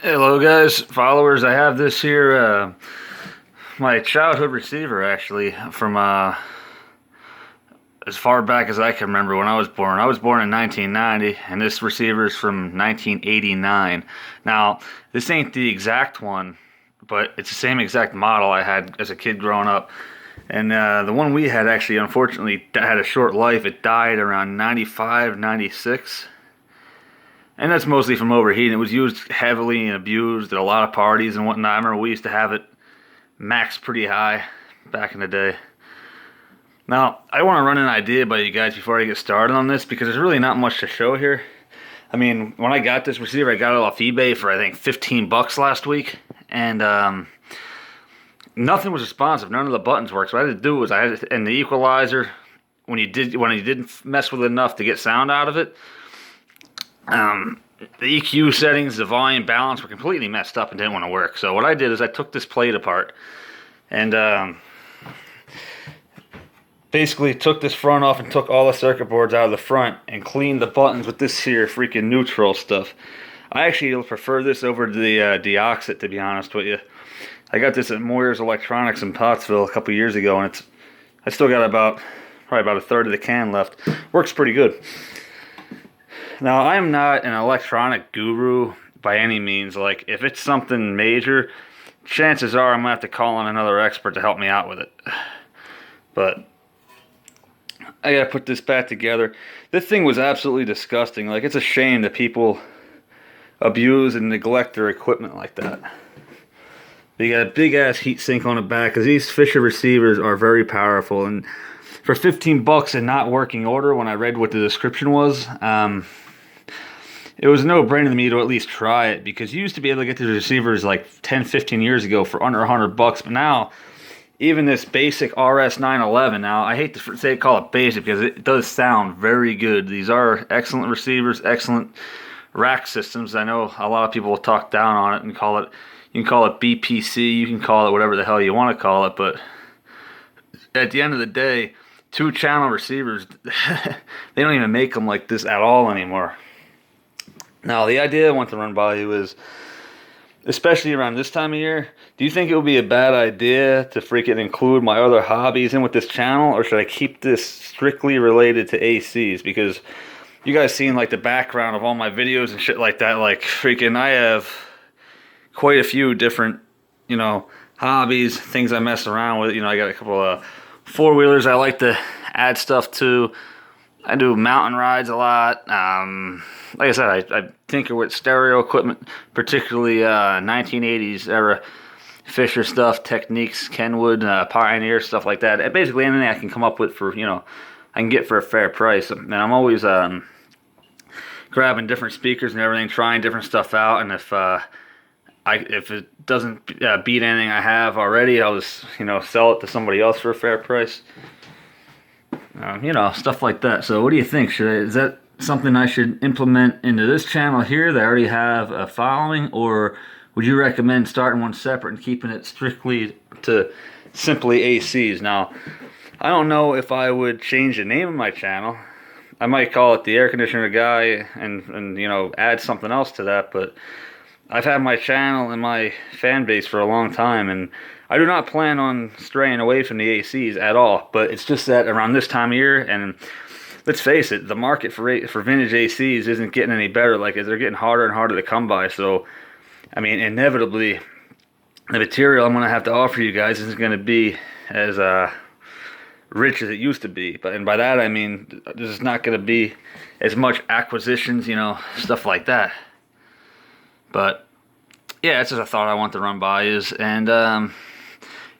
Hello guys, followers. I have this here, my childhood receiver actually, from as far back as I can remember when I was born. I was born in 1990, and this receiver is from 1989. Now, this ain't the exact one, but it's the same exact model I had as a kid growing up. And the one we had actually, unfortunately, had a short life. It died around 95, 96. And that's mostly from overheating. It was used heavily and abused at a lot of parties and whatnot. I remember we used to have it maxed pretty high back in the day. Now, I want to run an idea by you guys before I get started on this, because there's really not much to show here. I mean, when I got this receiver, I got it off eBay for I think 15 bucks last week, and nothing was responsive. None of the buttons worked. So what I had to do was and the equalizer, when you didn't mess with it enough to get sound out of it, the EQ settings, the volume balance were completely messed up and didn't want to work. So what I did is I took this plate apart and basically took this front off and took all the circuit boards out of the front and cleaned the buttons with this here freaking neutral stuff. I actually prefer this over the Deoxit, to be honest with you. I got this at Moyer's Electronics in Pottsville a couple years ago, and I still got probably about a third of the can left. Works pretty good. Now, I am not an electronic guru by any means. Like, if it's something major, chances are I'm going to have to call on another expert to help me out with it. But I got to put this back together. This thing was absolutely disgusting. Like, it's a shame that people abuse and neglect their equipment like that. You got a big-ass heat sink on the back, because these Fisher receivers are very powerful. And for 15 bucks in not working order, when I read what the description was, it was a no-brainer to me to at least try it, because you used to be able to get these receivers like 10, 15 years ago for under 100 bucks, but now even this basic RS-911, now I hate to call it basic because it does sound very good. These are excellent receivers, excellent rack systems. I know a lot of people will talk down on it and call it, you can call it BPC, you can call it whatever the hell you want to call it, but at the end of the day, 2-channel receivers, they don't even make them like this at all anymore. Now, the idea I want to run by you is, especially around this time of year, do you think it would be a bad idea to freaking include my other hobbies in with this channel, or should I keep this strictly related to ACs? Because you guys seen like the background of all my videos and shit like that, like freaking I have quite a few different, hobbies, things I mess around with. I got a couple of four-wheelers I like to add stuff to. I do mountain rides a lot. Like I said, I tinker with stereo equipment, particularly 1980s era Fisher stuff, Techniques, Kenwood, Pioneer, stuff like that. And basically anything I can come up with for, I can get for a fair price. And I'm always grabbing different speakers and everything, trying different stuff out. And if it doesn't beat anything I have already, I'll just, sell it to somebody else for a fair price. Stuff like that. So what do you think? Is that something I should implement into this channel here that I already have a following, or would you recommend starting one separate and keeping it strictly to simply ACs? Now, I don't know if I would change the name of my channel. I might call it the Air Conditioner Guy and add something else to that, but I've had my channel and my fan base for a long time, and I do not plan on straying away from the ACs at all. But it's just that around this time of year, and let's face it, the market for vintage ACs isn't getting any better. Like, they're getting harder and harder to come by. So, I mean, inevitably, the material I'm going to have to offer you guys isn't going to be as rich as it used to be. And by that I mean there's not going to be as much acquisitions, stuff like that. But yeah, that's just a thought I want to run by is, and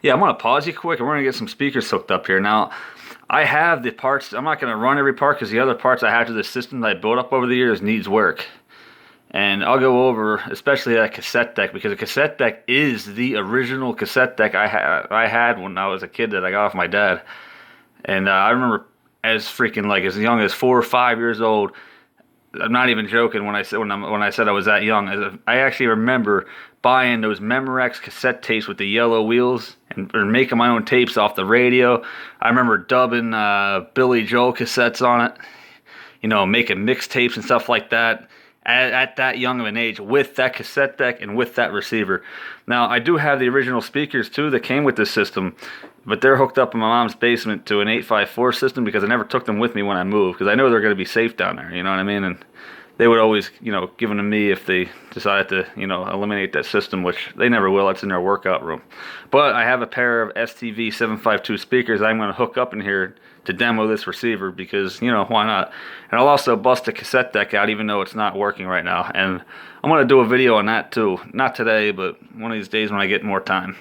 yeah, I'm going to pause you quick, and we're going to get some speakers hooked up here. Now, I have the parts. I'm not going to run every part, because the other parts I have to the system that I built up over the years needs work. And I'll go over, especially that cassette deck, because a cassette deck is the original cassette deck I had when I was a kid that I got off my dad. And I remember as young as 4 or 5 years old. I'm not even joking when I said I was that young. I actually remember buying those Memorex cassette tapes with the yellow wheels and making my own tapes off the radio. I remember dubbing Billy Joel cassettes on it, making mixtapes and stuff like that. at that young of an age with that cassette deck and with that receiver. Now, I do have the original speakers too that came with this system, but they're hooked up in my mom's basement to an 854 system because I never took them with me when I moved because I know they're going to be safe down there, you know what I mean? And they would always, you know, give them to me if they decided to, you know, eliminate that system, which they never will. It's in their workout room. But I have a pair of STV 752 speakers I'm going to hook up in here to demo this receiver because, you know, why not? And I'll also bust a cassette deck out even though it's not working right now. And I'm going to do a video on that too. Not today, but one of these days when I get more time.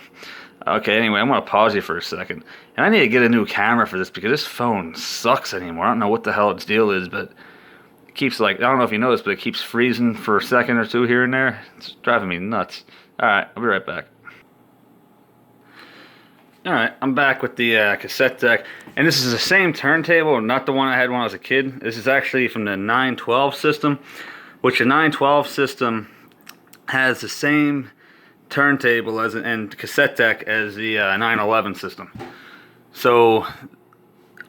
Okay, anyway, I'm going to pause you for a second. And I need to get a new camera for this because this phone sucks anymore. I don't know what the hell its deal is, but it keeps, like, I don't know if you noticed, but it keeps freezing for a second or two here and there. It's driving me nuts. Alright, I'll be right back. Alright, I'm back with the cassette deck. And this is the same turntable, not the one I had when I was a kid. This is actually from the 912 system, which the 912 system has the same turntable as and cassette deck as the 911 system. So,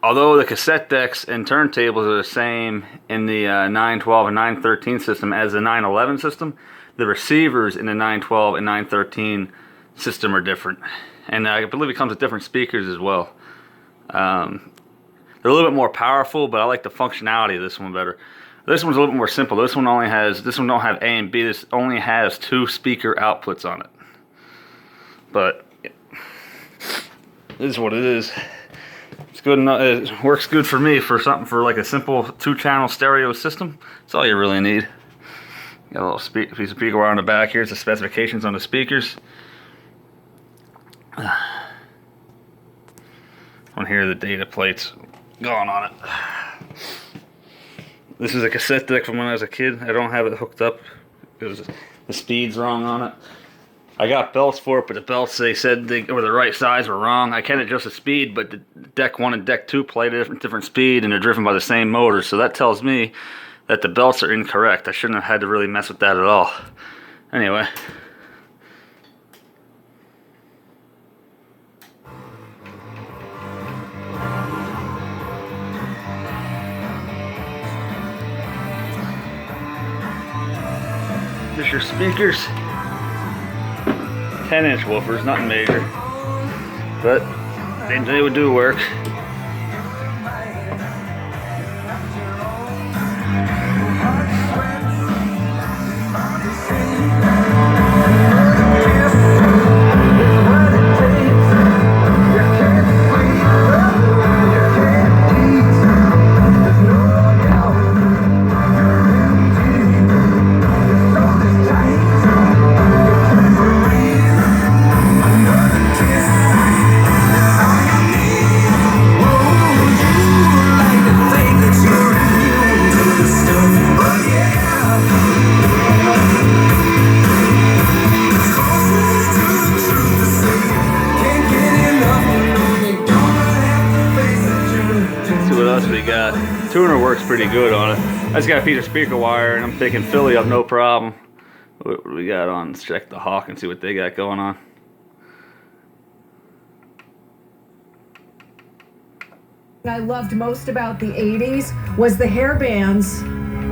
although the cassette decks and turntables are the same in the 912 and 913 system as the 911 system, the receivers in the 912 and 913 system are different. And I believe it comes with different speakers as well. They're a little bit more powerful, but I like the functionality of this one better. This one's a little bit more simple. This one don't have A and B. This only has 2 speaker outputs on it. But yeah, this is what it is. It's good enough. It works good for me for something for like a simple 2-channel stereo system. That's all you really need. Got a little piece of speaker wire on the back. Here's the specifications on the speakers. On here, the data plates going on it. This is a cassette deck from when I was a kid. I don't have it hooked up because the speed's wrong on it. I got belts for it, but the belts they said they were the right size were wrong. I can adjust the speed, but the deck 1 and deck 2 play at a different speed, and they're driven by the same motor. So that tells me that the belts are incorrect. I shouldn't have had to really mess with that at all. Anyway. There's your speakers. 10-inch woofers, nothing major. But they would do work. Tuner works pretty good on it. I just got a piece of speaker wire and I'm picking Philly up no problem. What do we got on? Let's check the Hawk and see what they got going on. What I loved most about the 80s was the hair bands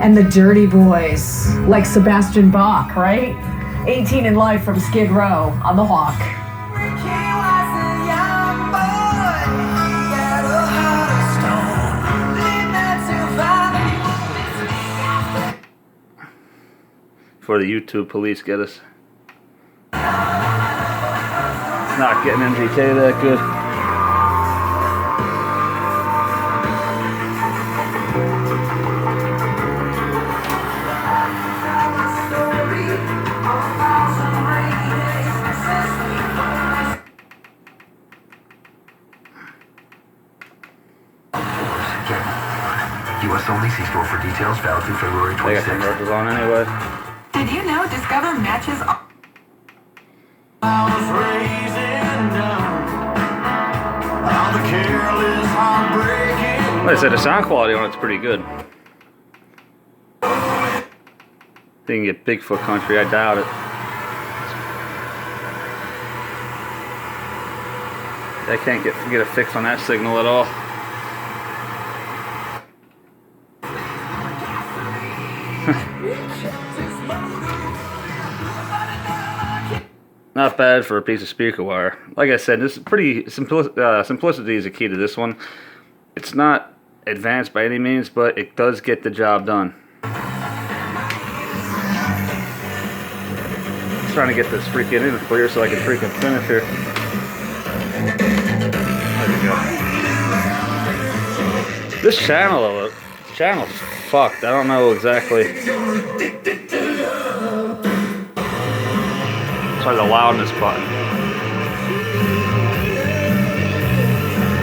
and the dirty boys, like Sebastian Bach, right? 18 in Life from Skid Row on the Hawk. Before the YouTube police get us. It's not getting MGK that good. US only. See store for details. Valid through February 26th. They got commercials on anyway. Did you know Discover matches all I was raising down. All the careless, heartbreaking. Like I said, the sound quality on it's pretty good. They can get Bigfoot country, I doubt it. I can't get a fix on that signal at all. Not bad for a piece of speaker wire. Like I said, this is pretty simplicity is the key to this one. It's not advanced by any means, but it does get the job done. Just trying to get this freaking in clear so I can freaking finish here. There we go. This channel's fucked. I don't know exactly. Try the loudness button.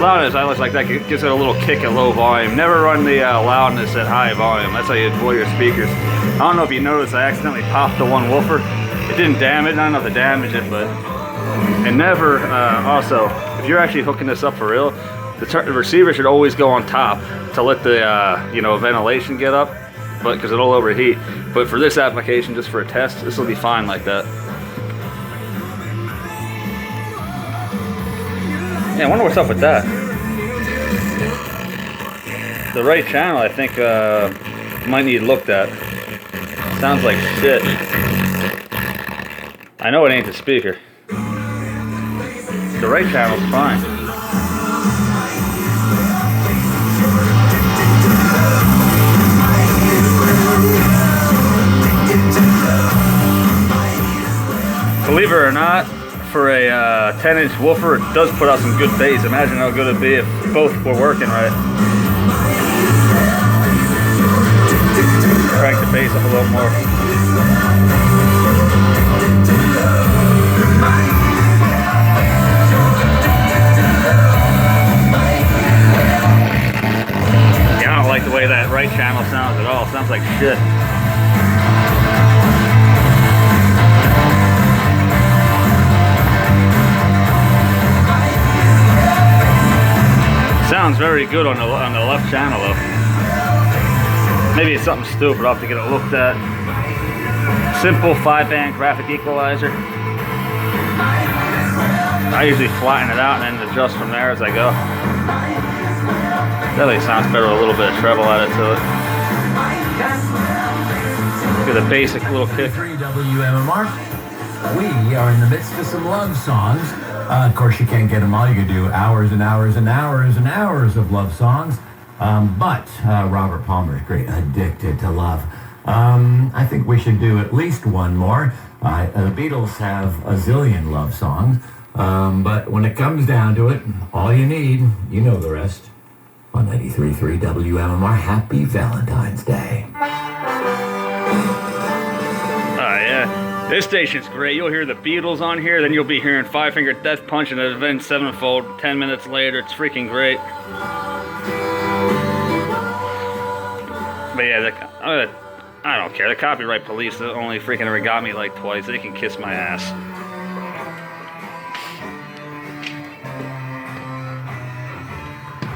Loudness, I like that. It gives it a little kick at low volume. Never run the loudness at high volume. That's how you avoid your speakers. I don't know if you noticed, I accidentally popped the one woofer. It didn't damage. I don't know if it damaged it, but and never. Also, if you're actually hooking this up for real, the receiver should always go on top to let the ventilation get up, but because it'll overheat. But for this application, just for a test, this will be fine like that. Yeah, I wonder what's up with that. The right channel, I think, might need looked at. Sounds like shit. I know it ain't the speaker. The right channel's fine. Believe it or not, for a 10-inch woofer, it does put out some good bass. Imagine how good it'd be if both were working right. Crank the bass up a little more. Yeah, I don't like the way that right channel sounds at all. It sounds like shit. Sounds very good on the left channel though. Maybe it's something stupid. I'll have to get it looked at. Simple 5-band graphic equalizer. I usually flatten it out and then adjust from there as I go. Definitely sounds better with a little bit of treble added to it. Get a basic little kick. WMMR. We are in the midst of some love songs. Of course, you can't get them all. You could do hours and hours and hours and hours of love songs. But Robert Palmer's great, Addicted to Love. I think we should do at least one more. The Beatles have a zillion love songs. But when it comes down to it, all you need, you know the rest. On 93.3 WMMR, Happy Valentine's Day. This station's great. You'll hear the Beatles on here, then you'll be hearing Five Finger Death Punch and the Avenged Sevenfold 10 minutes later. It's freaking great. But yeah, I don't care. The copyright police only freaking ever got me like twice. They can kiss my ass.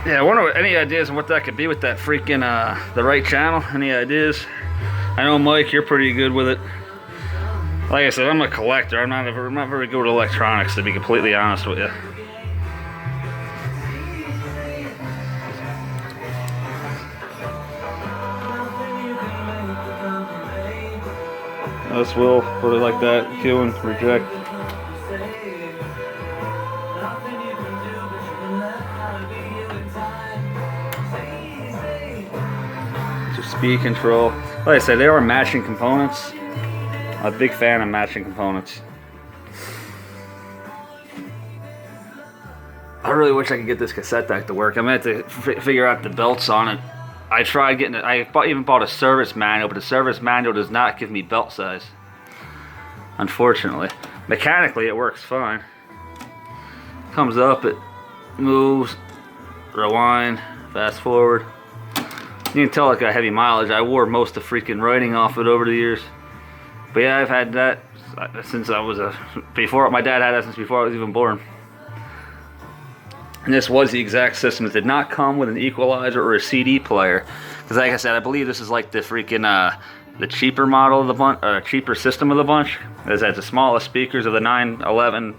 Yeah, I wonder any ideas on what that could be with that freaking, the right channel? Any ideas? I know, Mike, you're pretty good with it. Like I said, I'm a collector. I'm not very good with electronics, to be completely honest with you. This will put it like that. Cue and reject. Just speed control. Like I said, they are matching components. I'm a big fan of matching components. I really wish I could get this cassette deck to work. I'm going to have to figure out the belts on it. I tried getting it. I even bought a service manual, but the service manual does not give me belt size. Unfortunately. Mechanically, it works fine. Comes up, it moves, rewind, fast forward. You can tell it got heavy mileage. I wore most of the freaking writing off it over the years. But yeah, I've had that since I was my dad had that since before I was even born. And this was the exact system. It did not come with an equalizer or a CD player. Because like I said, I believe this is like the freaking, the cheaper model of the bunch, cheaper system of the bunch. It has the smallest speakers of the 9, 11,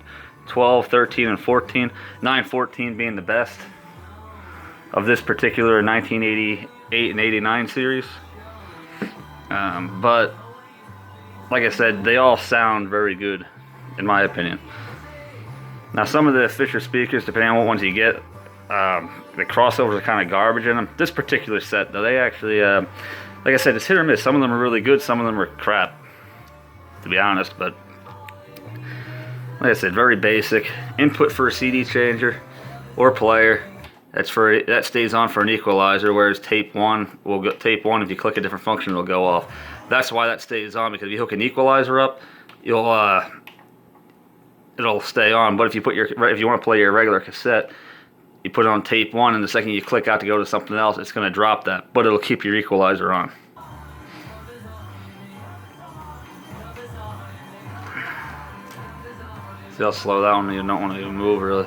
12, 13, and 14. 914 being the best of this particular 1988 and 89 series. But like I said, they all sound very good, in my opinion. Now, some of the Fisher speakers, depending on what ones you get, the crossovers are kind of garbage in them. This particular set, though, they actually, like I said, it's hit or miss. Some of them are really good, some of them are crap, to be honest. But like I said, very basic. Input for a CD changer or player. That stays on for an equalizer, whereas tape one will go. Tape one, if you click a different function, it'll go off. That's why that stays on, because if you hook an equalizer up, it'll stay on. But if you want to play your regular cassette, you put it on tape one, and the second you click out to go to something else, it's going to drop that, but it'll keep your equalizer on. See how slow that one, you don't want to even move really.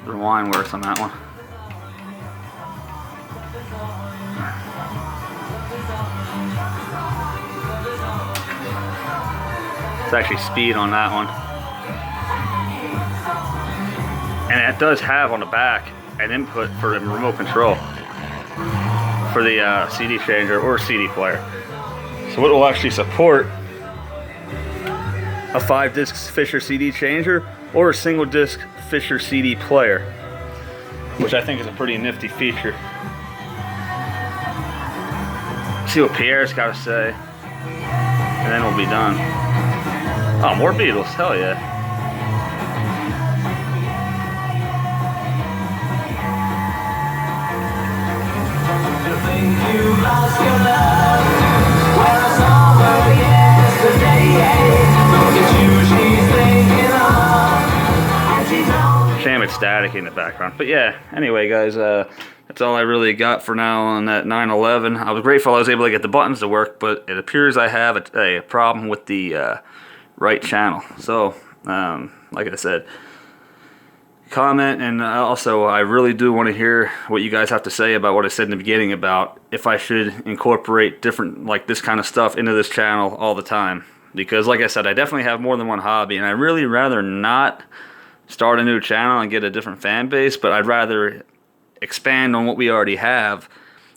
The rewind works on that one. It's actually speed on that one. And it does have on the back an input for the remote control for the CD changer or CD player. So it will actually support a 5-disc Fisher CD changer or a single disc Fisher CD player, which I think is a pretty nifty feature. See what Pierre's got to say, and then we'll be done. Oh, more Beatles, hell yeah. Shame it's static in the background. But yeah, anyway guys, that's all I really got for now on that 911. I was grateful I was able to get the buttons to work, but it appears I have a problem with the right channel. So, like I said, comment, and also I really do want to hear what you guys have to say about what I said in the beginning about if I should incorporate different, like this kind of stuff into this channel all the time. Because like I said, I definitely have more than one hobby, and I'd really rather not start a new channel and get a different fan base, but I'd rather expand on what we already have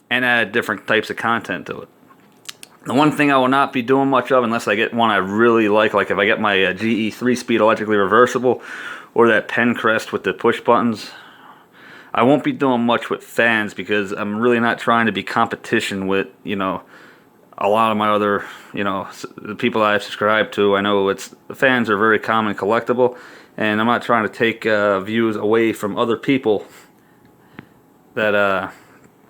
and add different types of content to it. The one thing I will not be doing much of, unless I get one I really like if I get my GE 3-speed electrically reversible or that Pencrest with the push buttons, I won't be doing much with fans, because I'm really not trying to be competition with, you know, a lot of my other, you know, the people I've subscribed to. I know the fans are very common and collectible, and I'm not trying to take views away from other people that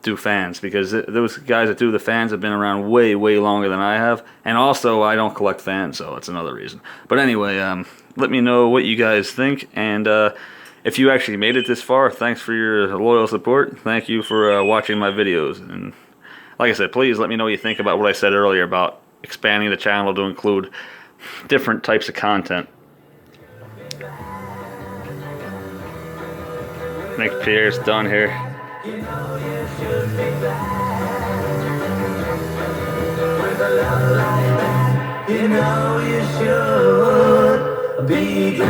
do fans, because those guys that do the fans have been around way, way longer than I have, and also I don't collect fans, so it's another reason. But anyway, let me know what you guys think, and if you actually made it this far, thanks for your loyal support. Thank you for watching my videos, and like I said, please let me know what you think about what I said earlier about expanding the channel to include different types of content. I think Pierre's done here. You know you should be glad with a love like that. You know you should be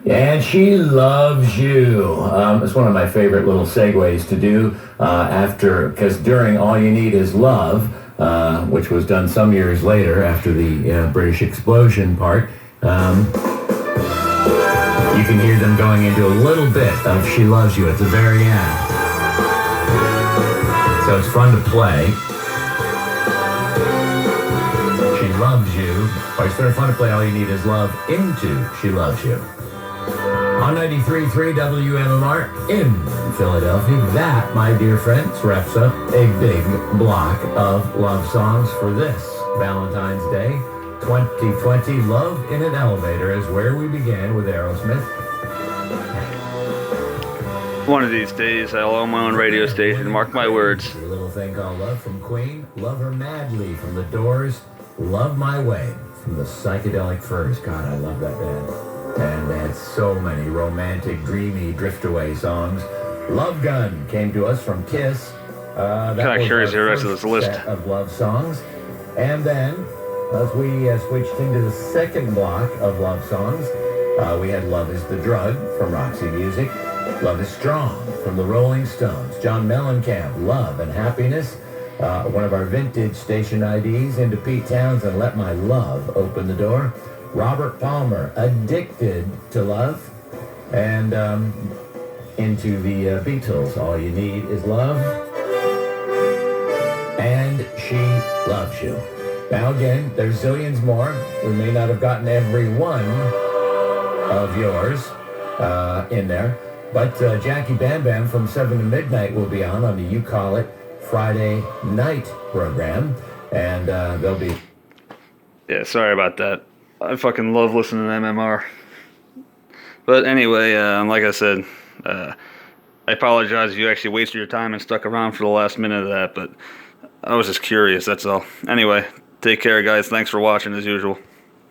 And she loves you. It's one of my favorite little segues to do because during All You Need Is Love, which was done some years later after the British explosion part, you can hear them going into a little bit of She Loves You at the very end. So it's fun to play. She Loves You. Or it's very fun to play All You Need Is Love into She Loves You. On 93.3 WMMR in Philadelphia. That, my dear friends, wraps up a big block of love songs for this Valentine's Day 2020. Love in an Elevator is where we began with Aerosmith. One of these days, I'll own my own radio station. Mark my words. A little thing called Love from Queen. Love Her Madly from The Doors. Love My Way from the Psychedelic Furs. God, I love that band. And they had so many romantic, dreamy, drift-away songs. Love Gun came to us from Kiss. Kind of curious the rest of this list of love songs. And then As we switched into the second block of love songs, we had Love is the Drug from Roxy Music, Love is Strong from the Rolling Stones, John Mellencamp, Love and Happiness, one of our vintage station IDs into Pete Townsend, Let My Love Open the Door, Robert Palmer, Addicted to Love, and into the Beatles, All You Need Is Love, and She Loves You. Now again, there's zillions more. We may not have gotten every one of yours in there, but Jackie Bam Bam from 7 to midnight will be on the You Call It Friday night program, and they'll be... Yeah, sorry about that. I fucking love listening to MMR. But anyway, like I said, I apologize if you actually wasted your time and stuck around for the last minute of that, but I was just curious, that's all. Anyway, take care, guys. Thanks for watching, as usual.